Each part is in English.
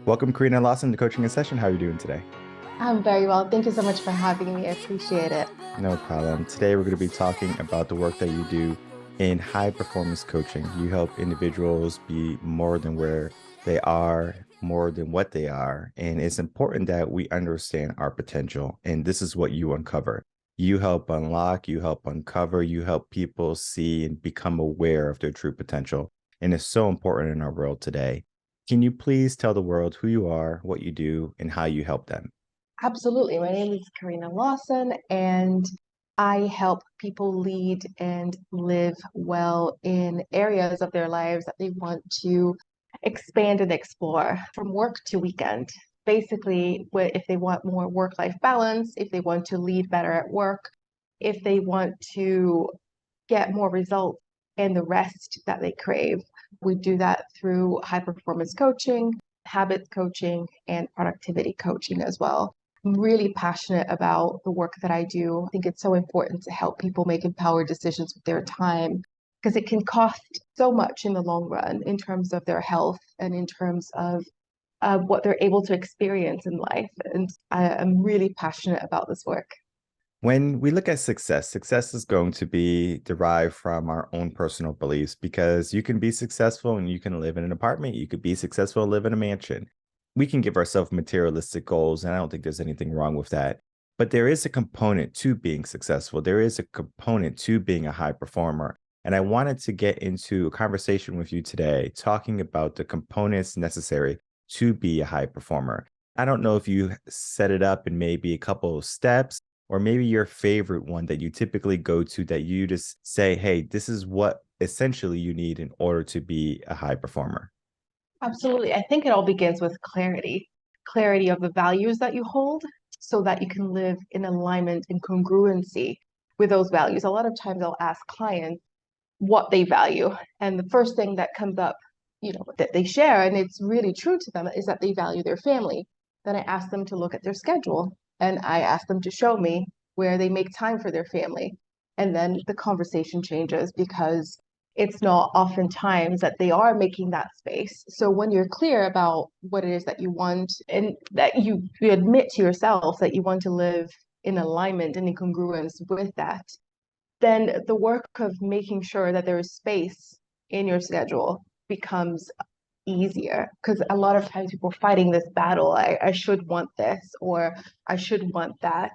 Welcome, Carina Lawson, to Coaching in Session. How are you doing today? I'm very well. Thank you so much for having me. I appreciate it. No problem. Today, we're going to be talking about the work that you do in high performance coaching. You help individuals be more than where they are, more than what they are. And it's important that we understand our potential. And this is what you uncover. You help unlock, you help uncover, you help people see and become aware of their true potential. And it's so important in our world today. Can you please tell the world who you are, what you do, and how you help them? Absolutely. My name is Carina Lawson, and I help people lead and live well in areas of their lives that they want to expand and explore from work to weekend. Basically, if they want more work-life balance, if they want to lead better at work, if they want to get more results and the rest that they crave. We do that through high performance coaching, habits coaching, and productivity coaching as well. I'm really passionate about the work that I do. I think it's so important to help people make empowered decisions with their time because it can cost so much in the long run in terms of their health and in terms of what they're able to experience in life. And I'm really passionate about this work. When we look at success, success is going to be derived from our own personal beliefs because you can be successful and you can live in an apartment. You could be successful and live in a mansion. We can give ourselves materialistic goals, and I don't think there's anything wrong with that. But there is a component to being successful. There is a component to being a high performer. And I wanted to get into a conversation with you today, talking about the components necessary to be a high performer. I don't know if you set it up in maybe a couple of steps or maybe your favorite one that you typically go to that you just say, hey, this is what essentially you need in order to be a high performer. Absolutely. I think it all begins with clarity, clarity of the values that you hold so that you can live in alignment and congruency with those values. A lot of times I'll ask clients what they value. And the first thing that comes up, that they share, and it's really true to them, is that they value their family. Then I ask them to look at their schedule and I ask them to show me where they make time for their family. And then the conversation changes because it's not oftentimes that they are making that space. So when you're clear about what it is that you want and that you admit to yourself that you want to live in alignment and in congruence with that, then the work of making sure that there is space in your schedule becomes easier because a lot of times people are fighting this battle. I should want this or I should want that.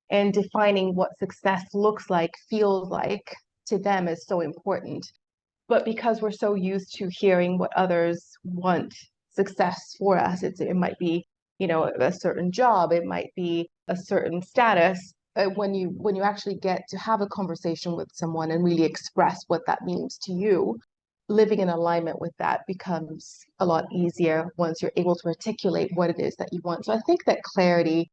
And defining what success looks like, feels like to them is so important. But because we're so used to hearing what others want success for us, it might be, a certain job, it might be a certain status. When you actually get to have a conversation with someone and really express what that means to you, living in alignment with that becomes a lot easier once you're able to articulate what it is that you want. So I think that clarity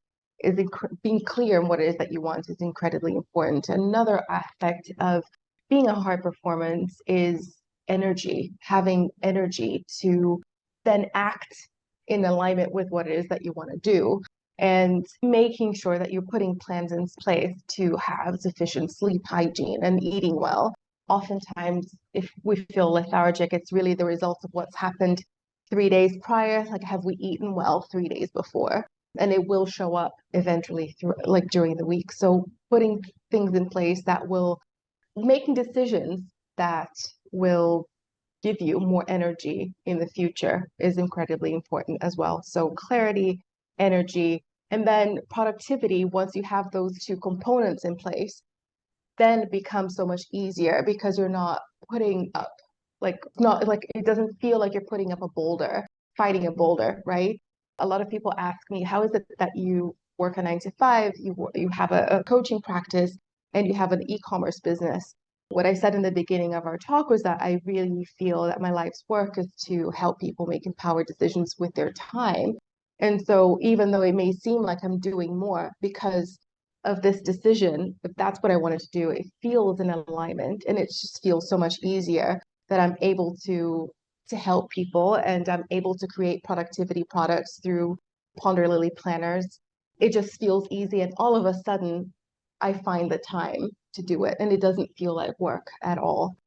being clear on what it is that you want is incredibly important. Another aspect of being a high performance is energy, having energy to then act in alignment with what it is that you want to do and making sure that you're putting plans in place to have sufficient sleep hygiene and eating well. Oftentimes, if we feel lethargic, it's really the result of what's happened 3 days prior. Like, have we eaten well 3 days before? And it will show up eventually through, like during the week. So, putting things in place that will making decisions that will give you more energy in the future is incredibly important as well. So clarity, energy, and then productivity, once you have those two components in place, then it becomes so much easier because you're not putting up not like it doesn't feel like you're putting up a boulder, fighting a boulder, right? A lot of people ask me, how is it that you work a 9 to 5, you have a coaching practice, and you have an e-commerce business? What I said in the beginning of our talk was that I really feel that my life's work is to help people make empowered decisions with their time. And so even though it may seem like I'm doing more because of this decision, if that's what I wanted to do, it feels in alignment and it just feels so much easier that I'm able to help people and I'm able to create productivity products through Ponder Lily planners. It just feels easy and all of a sudden I find the time to do it and it doesn't feel like work at all.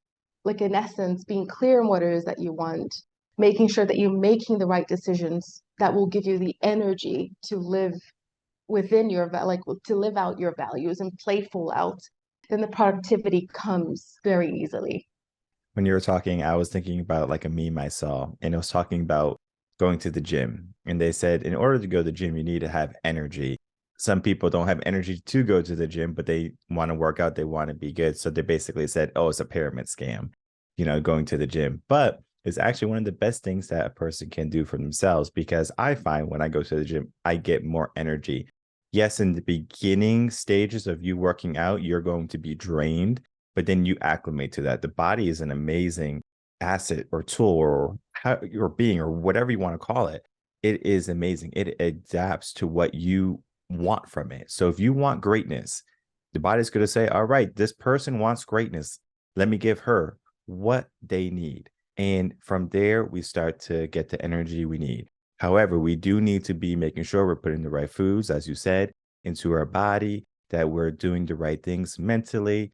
Like in essence, being clear on what it is that you want, making sure that you're making the right decisions that will give you the energy to live within your like to live out your values and play full out, then the productivity comes very easily. When you were talking, I was thinking about like a meme I saw, and it was talking about going to the gym. And they said, in order to go to the gym, you need to have energy. Some people don't have energy to go to the gym, but they want to work out, they want to be good. So they basically said, oh, it's a pyramid scam, going to the gym. But it's actually one of the best things that a person can do for themselves, because I find when I go to the gym, I get more energy. Yes, in the beginning stages of you working out, you're going to be drained, but then you acclimate to that. The body is an amazing asset or tool or how your being or whatever you want to call it. It is amazing. It adapts to what you want from it. So if you want greatness, the body's going to say, all right, this person wants greatness. Let me give her what they need. And from there, we start to get the energy we need. However, we do need to be making sure we're putting the right foods, as you said, into our body, that we're doing the right things mentally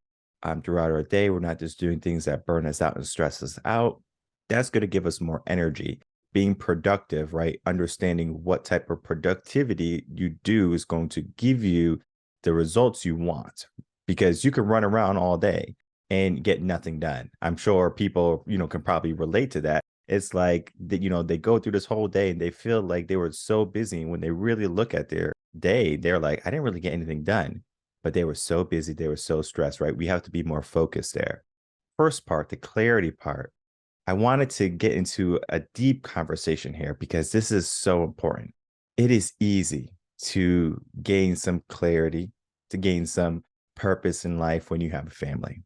throughout our day. We're not just doing things that burn us out and stress us out. That's going to give us more energy. Being productive, right? Understanding what type of productivity you do is going to give you the results you want, because you can run around all day and get nothing done. I'm sure people, can probably relate to that. It's like that, they go through this whole day and they feel like they were so busy. And when they really look at their day, they're like, I didn't really get anything done, but they were so busy. They were so stressed, right? We have to be more focused there. First part, the clarity part. I wanted to get into a deep conversation here because this is so important. It is easy to gain some clarity, to gain some purpose in life when you have a family.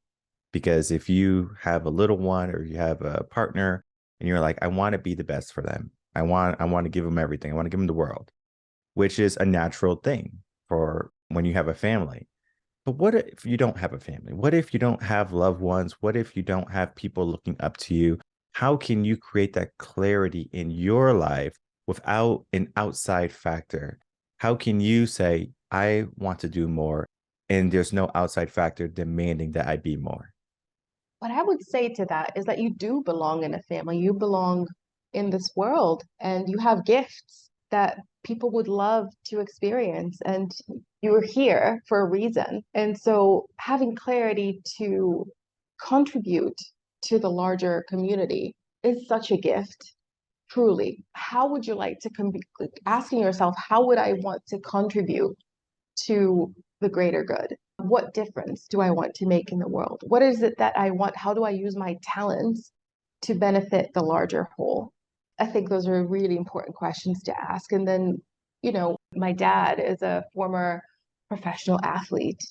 Because if you have a little one or you have a partner and you're like, I want to be the best for them. I want to give them everything. I want to give them the world, which is a natural thing for when you have a family. But what if you don't have a family? What if you don't have loved ones? What if you don't have people looking up to you? How can you create that clarity in your life without an outside factor? How can you say, I want to do more, and there's no outside factor demanding that I be more? What I would say to that is that you do belong in a family. You belong in this world and you have gifts that people would love to experience. And you're here for a reason. And so having clarity to contribute to the larger community is such a gift, truly. How would you like to asking yourself, how would I want to contribute to the greater good? What difference do I want to make in the world? What is it that I want? How do I use my talents to benefit the larger whole? I think those are really important questions to ask. And then, my dad is a former professional athlete,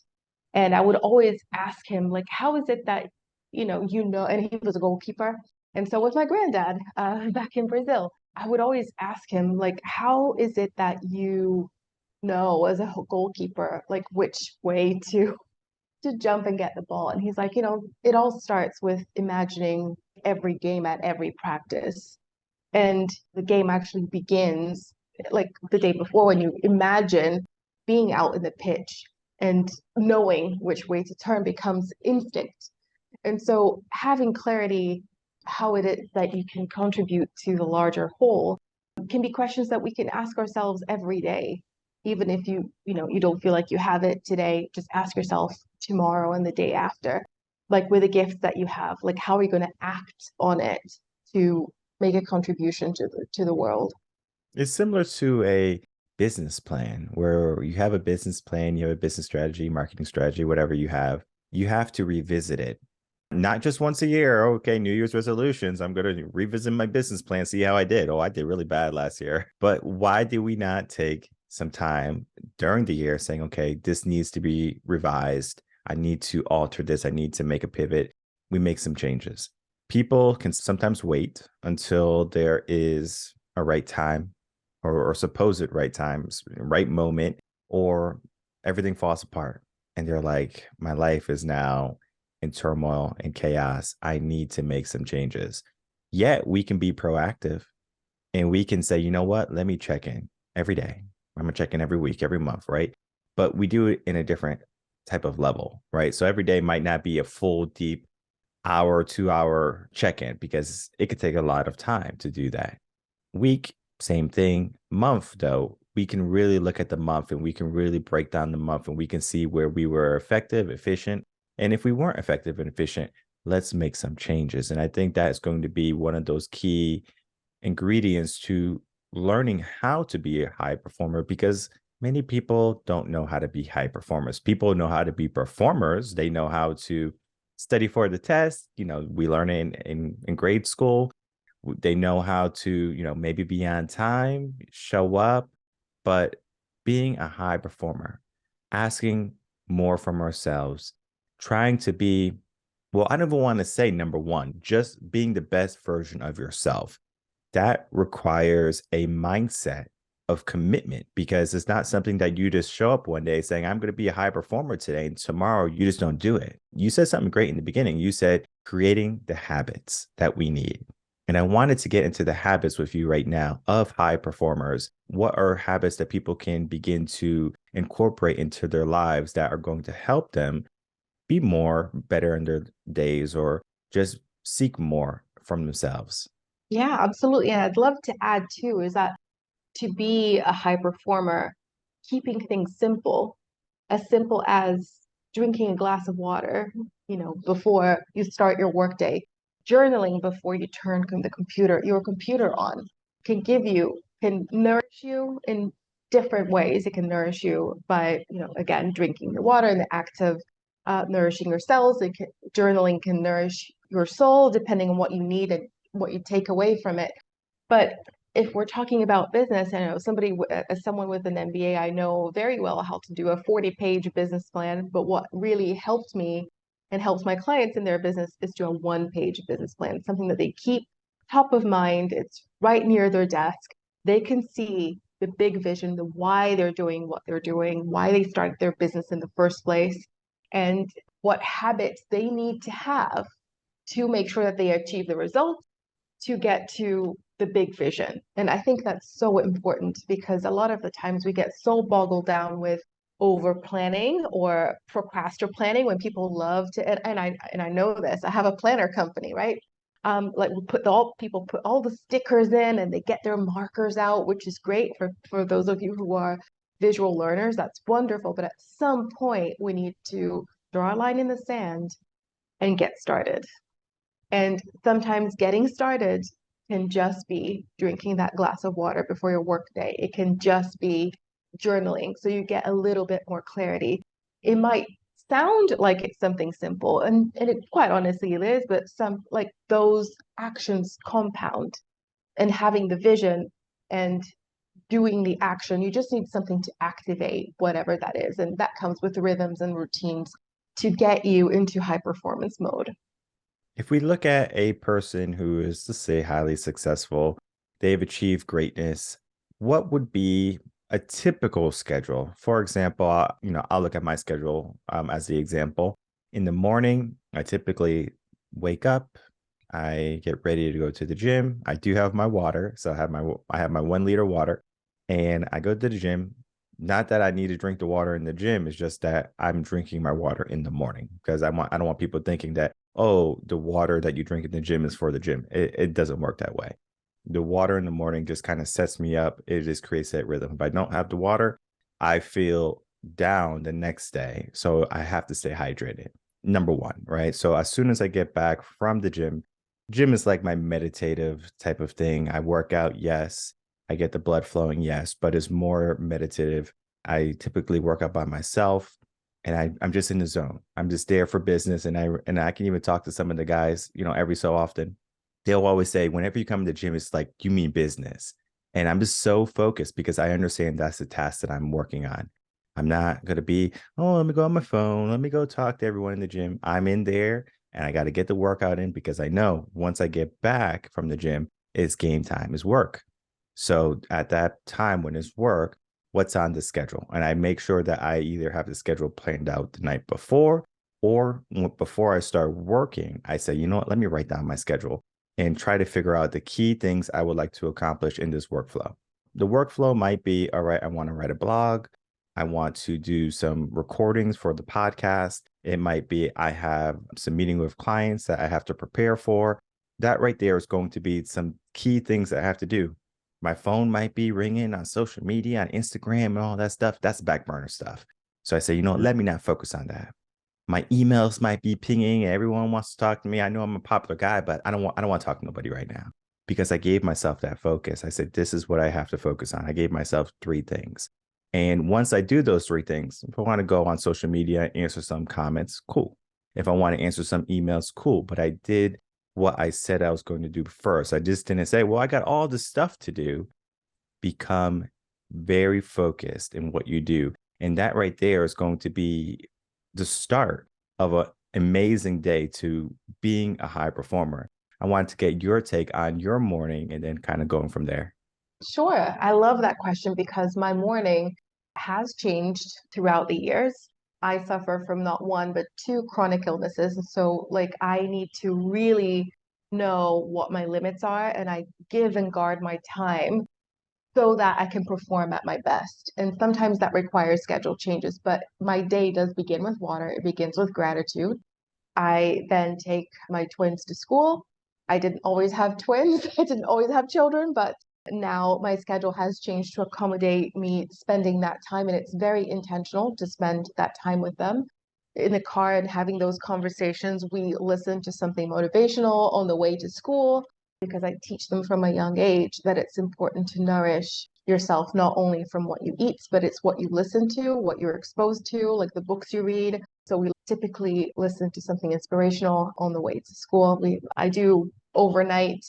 and I would always ask him, like, how is it that, and he was a goalkeeper. And so was my granddad back in Brazil. I would always ask him, like, how is it that you know as a goalkeeper, like which way to jump and get the ball? And he's like, it all starts with imagining every game at every practice. And the game actually begins like the day before when you imagine being out in the pitch and knowing which way to turn becomes instinct. And so having clarity how it is that you can contribute to the larger whole can be questions that we can ask ourselves every day. Even if you don't feel like you have it today, just ask yourself tomorrow and the day after. Like with the gifts that you have, like how are you going to act on it to make a contribution to the world? It's similar to a business plan where you have a business plan, you have a business strategy, marketing strategy, whatever you have to revisit it. Not just once a year. Okay, New Year's resolutions. I'm going to revisit my business plan, see how I did. Oh, I did really bad last year. But why do we not take some time during the year saying, okay, this needs to be revised. I need to alter this. I need to make a pivot. We make some changes. People can sometimes wait until there is a right time or supposed right times, right moment, or everything falls apart. And they're like, my life is now in turmoil and chaos. I need to make some changes. Yet we can be proactive and we can say, you know what? Let me check in every day. I'm going to check in every week, every month, right? But we do it in a different type of level, right? So every day might not be a full, deep hour, 2 hour check in because it could take a lot of time to do that. Week, same thing. Month, though, we can really look at the month and we can really break down the month and we can see where we were effective, efficient. And if we weren't effective and efficient, let's make some changes. And I think that is going to be one of those key ingredients to learning how to be a high performer because many people don't know how to be high performers. People know how to be performers. They know how to study for the test. We learn it in grade school. They know how to, maybe be on time, show up, but being a high performer, asking more from ourselves, trying to be, well, I don't even want to say number one, just being the best version of yourself. That requires a mindset of commitment because it's not something that you just show up one day saying, I'm going to be a high performer today. And tomorrow you just don't do it. You said something great in the beginning. You said creating the habits that we need. And I wanted to get into the habits with you right now of high performers. What are habits that people can begin to incorporate into their lives that are going to help them be more better in their days or just seek more from themselves? Yeah, absolutely. And I'd love to add too, is that to be a high performer, keeping things simple, as simple as drinking a glass of water, before you start your workday, journaling before you turn your computer on, can nourish you in different ways. It can nourish you by, again, drinking your water in the act of nourishing your cells. Journaling can nourish your soul, depending on what you need and what you take away from it. But if we're talking about business, I know as someone with an MBA, I know very well how to do a 40-page business plan. But what really helped me and helps my clients in their business is do a one-page business plan, something that they keep top of mind. It's right near their desk. They can see the big vision, the why they're doing what they're doing, why they started their business in the first place, and what habits they need to have to make sure that they achieve the results to get to the big vision. And I think that's so important because a lot of the times we get so boggled down with over planning or procrastinating planning when people love to, and I know this, I have a planner company, right? Like people put all the stickers in and they get their markers out, which is great for those of you who are visual learners. That's wonderful. But at some point we need to draw a line in the sand and get started. And sometimes getting started can just be drinking that glass of water before your workday. It can just be journaling so you get a little bit more clarity. It might sound like it's something simple, and it quite honestly it is, but some like those actions compound and having the vision and doing the action, you just need something to activate whatever that is. And that comes with rhythms and routines to get you into high performance mode. If we look at a person who is, to say, highly successful, they've achieved greatness, what would be a typical schedule? For example, I'll look at my schedule as the example. In the morning, I typically wake up, I get ready to go to the gym. I do have my water, so I have my 1 liter water, and I go to the gym. Not that I need to drink the water in the gym, it's just that I'm drinking my water in the morning because I don't want people thinking that, oh, the water that you drink in the gym is for the gym. It doesn't work that way. The water in the morning just kind of sets me up. It just creates that rhythm. If I don't have the water, I feel down the next day. So I have to stay hydrated. Number one, right? So as soon as I get back from the gym is like my meditative type of thing. I work out, yes. I get the blood flowing, yes, but it's more meditative. I typically work out by myself and I'm just in the zone. I'm just there for business. And I can even talk to some of the guys, every so often. They'll always say, whenever you come to the gym, it's like, you mean business. And I'm just so focused because I understand that's the task that I'm working on. I'm not going to be, oh, let me go on my phone. Let me go talk to everyone in the gym. I'm in there and I got to get the workout in because I know once I get back from the gym, it's game time, is work. So at that time when it's work, what's on the schedule? And I make sure that I either have the schedule planned out the night before or before I start working, I say, you know what, let me write down my schedule and try to figure out the key things I would like to accomplish in this workflow. The workflow might be, all right, I want to write a blog. I want to do some recordings for the podcast. It might be I have some meeting with clients that I have to prepare for. That right there is going to be some key things that I have to do. My phone might be ringing on social media, on Instagram, and all that stuff. That's back burner stuff. So I say, let me not focus on that. My emails might be pinging and everyone wants to talk to me. I know I'm a popular guy, but I don't want to talk to nobody right now because I gave myself that focus. I said, this is what I have to focus on. I gave myself three things. And once I do those three things, if I want to go on social media, answer some comments, cool. If I want to answer some emails, cool. But I did what I said I was going to do first. I just didn't say, well, I got all this stuff to do. Become very focused in what you do. And that right there is going to be the start of an amazing day to being a high performer. I wanted to get your take on your morning and then kind of going from there. Sure. I love that question because my morning has changed throughout the years. I suffer from not one, but two chronic illnesses. So, like, I need to really know what my limits are and I give and guard my time so that I can perform at my best. And sometimes that requires schedule changes, but my day does begin with water. It begins with gratitude. I then take my twins to school. I didn't always have twins, I didn't always have children, but now my schedule has changed to accommodate me spending that time. And it's very intentional to spend that time with them in the car and having those conversations. We listen to something motivational on the way to school because I teach them from a young age that it's important to nourish yourself not only from what you eat, but it's what you listen to, what you're exposed to, like the books you read. So we typically listen to something inspirational on the way to school. I do overnight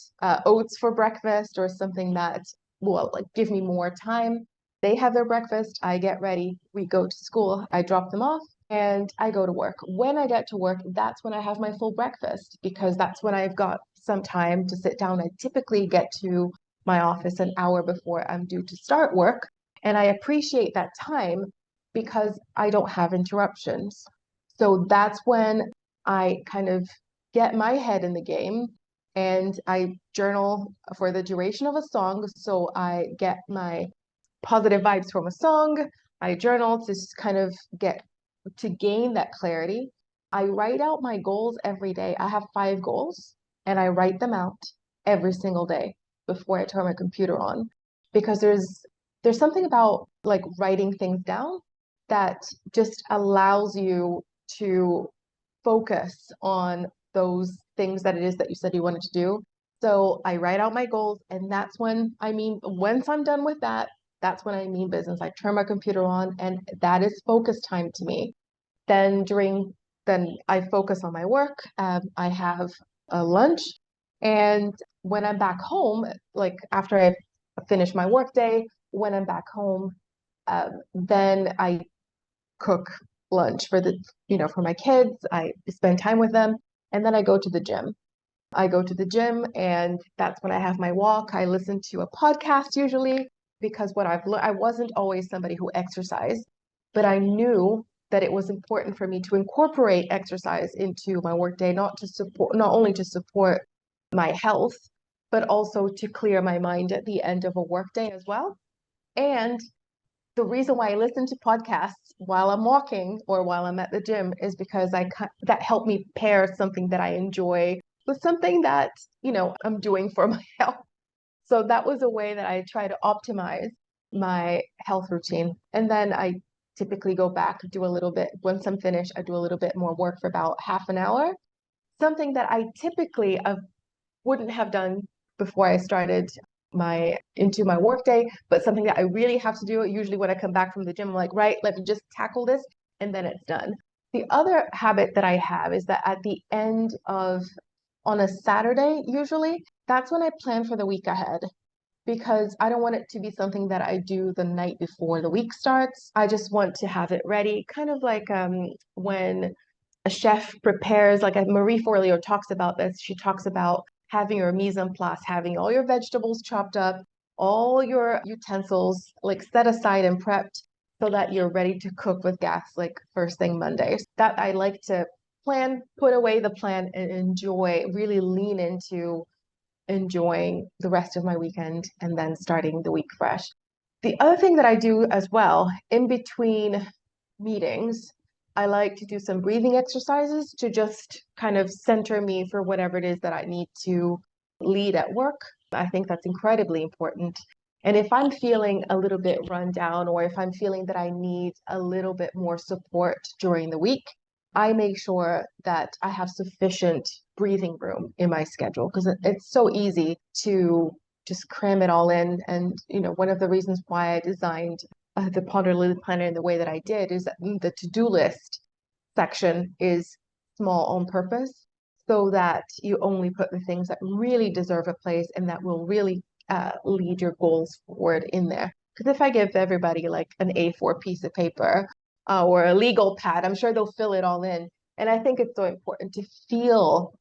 oats for breakfast or something that will like give me more time. They have their breakfast, I get ready, we go to school, I drop them off, and I go to work. When I get to work, that's when I have my full breakfast because that's when I've got some time to sit down. I typically get to my office an hour before I'm due to start work, and I appreciate that time because I don't have interruptions. So that's when I kind of get my head in the game and I journal for the duration of a song. So I get my positive vibes from a song. I journal to kind of get to gain that clarity. I write out my goals every day. I have 5 goals and I write them out every single day before I turn my computer on because there's something about like writing things down that just allows you to focus on those things that it is that you said you wanted to do. So I write out my goals, and that's when once I'm done with that, that's when I mean business. I turn my computer on, and that is focus time to me. Then then I focus on my work. I have a lunch, and when I'm back home, like after I finish my work day, when I'm back home, then I cook lunch for for my kids. I spend time with them, and then I go to the gym. I go to the gym, and that's when I have my walk. I listen to a podcast usually because what I've learned, I wasn't always somebody who exercised, but I knew that it was important for me to incorporate exercise into my workday, not only to support my health, but also to clear my mind at the end of a workday as well. And the reason why I listen to podcasts while I'm walking or while I'm at the gym is because that helped me pair something that I enjoy with something that, I'm doing for my health. So that was a way that I try to optimize my health routine. And then I typically go back, do a little bit. Once I'm finished, I do a little bit more work for about half an hour, something that I typically wouldn't have done before I started my into my workday, but something that I really have to do. Usually when I come back from the gym, I'm like, right, let me just tackle this, and then it's done. The other habit that I have is that at the end of on a Saturday, usually, that's when I plan for the week ahead because I don't want it to be something that I do the night before the week starts. I just want to have it ready, kind of like when a chef prepares, like Marie Forleo talks about this. She talks about having your mise en place, having all your vegetables chopped up, all your utensils like set aside and prepped so that you're ready to cook with gas like first thing Monday. That I like to plan, put away the plan and enjoy, really lean into enjoying the rest of my weekend and then starting the week fresh. The other thing that I do as well in between meetings I like to do some breathing exercises to just kind of center me for whatever it is that I need to lead at work. I think that's incredibly important. And if I'm feeling a little bit run down, or if I'm feeling that I need a little bit more support during the week, I make sure that I have sufficient breathing room in my schedule, because it's so easy to just cram it all in. And, one of the reasons why I designed the Ponder Lily Planner in the way that I did is that the to-do list section is small on purpose, so that you only put the things that really deserve a place and that will really lead your goals forward in there. Because if I give everybody like an A4 piece of paper or a legal pad, I'm sure they'll fill it all in. And I think it's so important to feel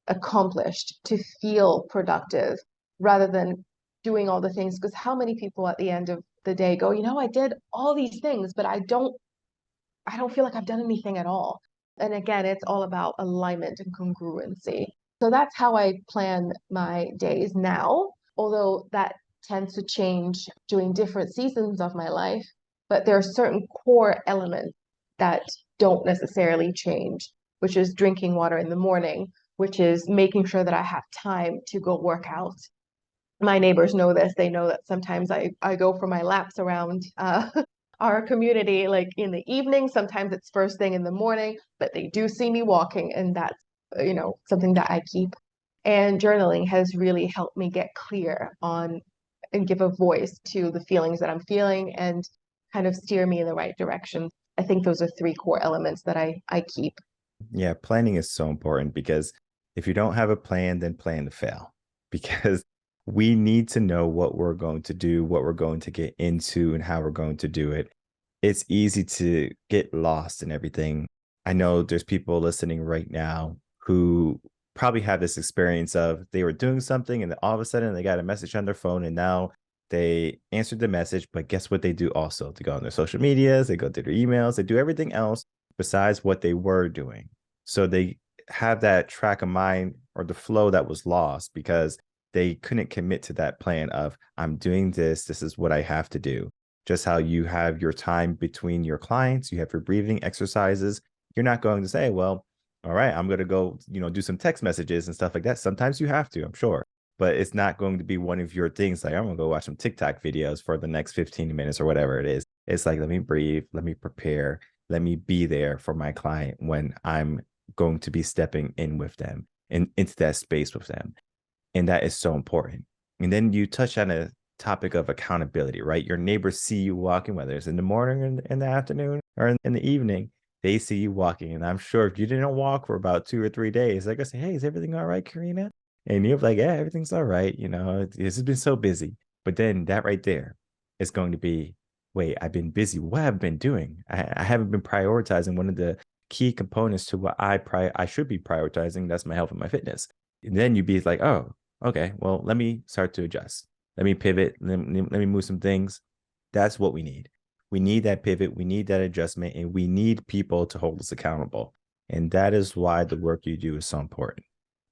accomplished, to feel productive, rather than doing all the things. Because how many people at the end of the day go, I did all these things, but I don't feel like I've done anything at all. And again, it's all about alignment and congruency. So that's how I plan my days now, although that tends to change during different seasons of my life. But there are certain core elements that don't necessarily change, which is drinking water in the morning, which is making sure that I have time to go work out. My neighbors know this. They know that sometimes I go for my laps around our community like in the evening. Sometimes it's first thing in the morning, but they do see me walking, and that's, something that I keep. And journaling has really helped me get clear on and give a voice to the feelings that I'm feeling and kind of steer me in the right direction. I think those are three core elements that I keep. Yeah, planning is so important because if you don't have a plan, then plan to fail. Because we need to know what we're going to do, what we're going to get into, and how we're going to do it. It's easy to get lost in everything. I know there's people listening right now who probably have this experience of they were doing something and then all of a sudden they got a message on their phone and now they answered the message. But guess what they do also? They go on their social medias, they go through their emails, they do everything else besides what they were doing. So they have that track of mind or the flow that was lost because they couldn't commit to that plan of, I'm doing this. This is what I have to do. Just how you have your time between your clients, you have your breathing exercises. You're not going to say, well, all right, I'm going to go, do some text messages and stuff like that. Sometimes you have to, I'm sure, but it's not going to be one of your things. Like, I'm going to go watch some TikTok videos for the next 15 minutes or whatever it is. It's like, let me breathe, let me prepare, let me be there for my client when I'm going to be stepping in with them and into that space with them. And that is so important. And then you touch on a topic of accountability, right? Your neighbors see you walking, whether it's in the morning or in the afternoon or in the evening, they see you walking. And I'm sure if you didn't walk for about 2 or 3 days, they're gonna say, hey, is everything all right, Carina? And you're like, yeah, everything's all right. This has been so busy. But then that right there is going to be, wait, I've been busy. What have I been doing? I haven't been prioritizing one of the key components to what I should be prioritizing. That's my health and my fitness. And then you'd be like, oh, okay, well, let me start to adjust. Let me pivot. Let me move some things. That's what we need. We need that pivot. We need that adjustment, and we need people to hold us accountable. And that is why the work you do is so important,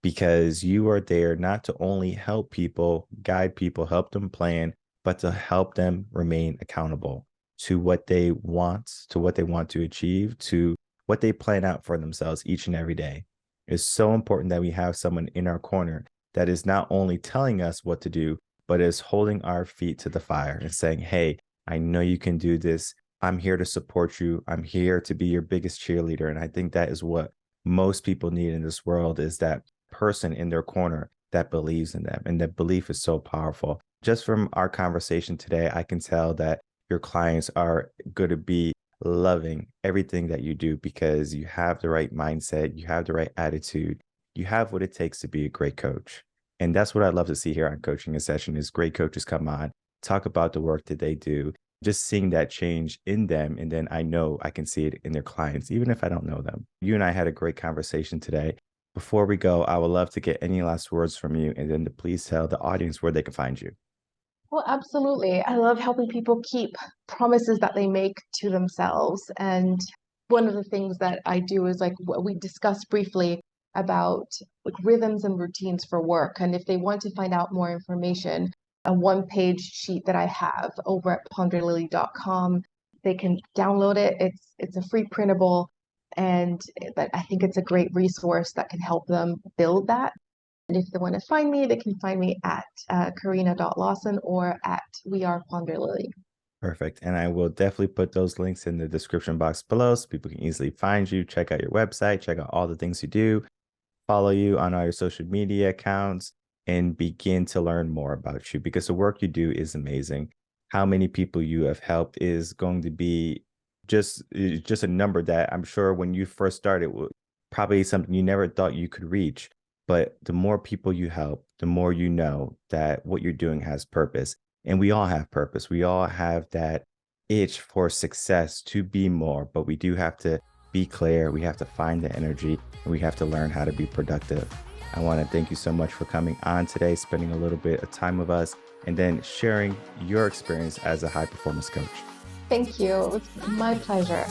because you are there not to only help people, guide people, help them plan, but to help them remain accountable to what they want, to what they want to achieve, to what they plan out for themselves each and every day. It's so important that we have someone in our corner that is not only telling us what to do, but is holding our feet to the fire and saying, hey, I know you can do this. I'm here to support you. I'm here to be your biggest cheerleader. And I think that is what most people need in this world, is that person in their corner that believes in them. And that belief is so powerful. Just from our conversation today, I can tell that your clients are going to be loving everything that you do because you have the right mindset, you have the right attitude, you have what it takes to be a great coach. And that's what I love to see here on Coaching a Session is great coaches come on, talk about the work that they do, just seeing that change in them. And then I know I can see it in their clients, even if I don't know them. You and I had a great conversation today. Before we go, I would love to get any last words from you and then to please tell the audience where they can find you. Well, absolutely. I love helping people keep promises that they make to themselves. And one of the things that I do is like what we discussed briefly about like rhythms and routines for work. And if they want to find out more information, a one-page sheet that I have over at ponderlily.com They can download it. It's a free printable, and but I think it's a great resource that can help them build that. And if they want to find me, they can find me at Carina.Lawson or at We Are Ponder Lily. Perfect. And I will definitely put those links in the description box below so people can easily find you, check out your website, check out all the things you do, follow you on all your social media accounts, and begin to learn more about you because the work you do is amazing. How many people you have helped is going to be just a number that I'm sure when you first started probably something you never thought you could reach. But the more people you help, the more you know that what you're doing has purpose. And we all have purpose. We all have that itch for success to be more, but we do have to be clear. We have to find the energy and we have to learn how to be productive. I want to thank you so much for coming on today, spending a little bit of time with us, and then sharing your experience as a high performance coach. Thank you. It was my pleasure.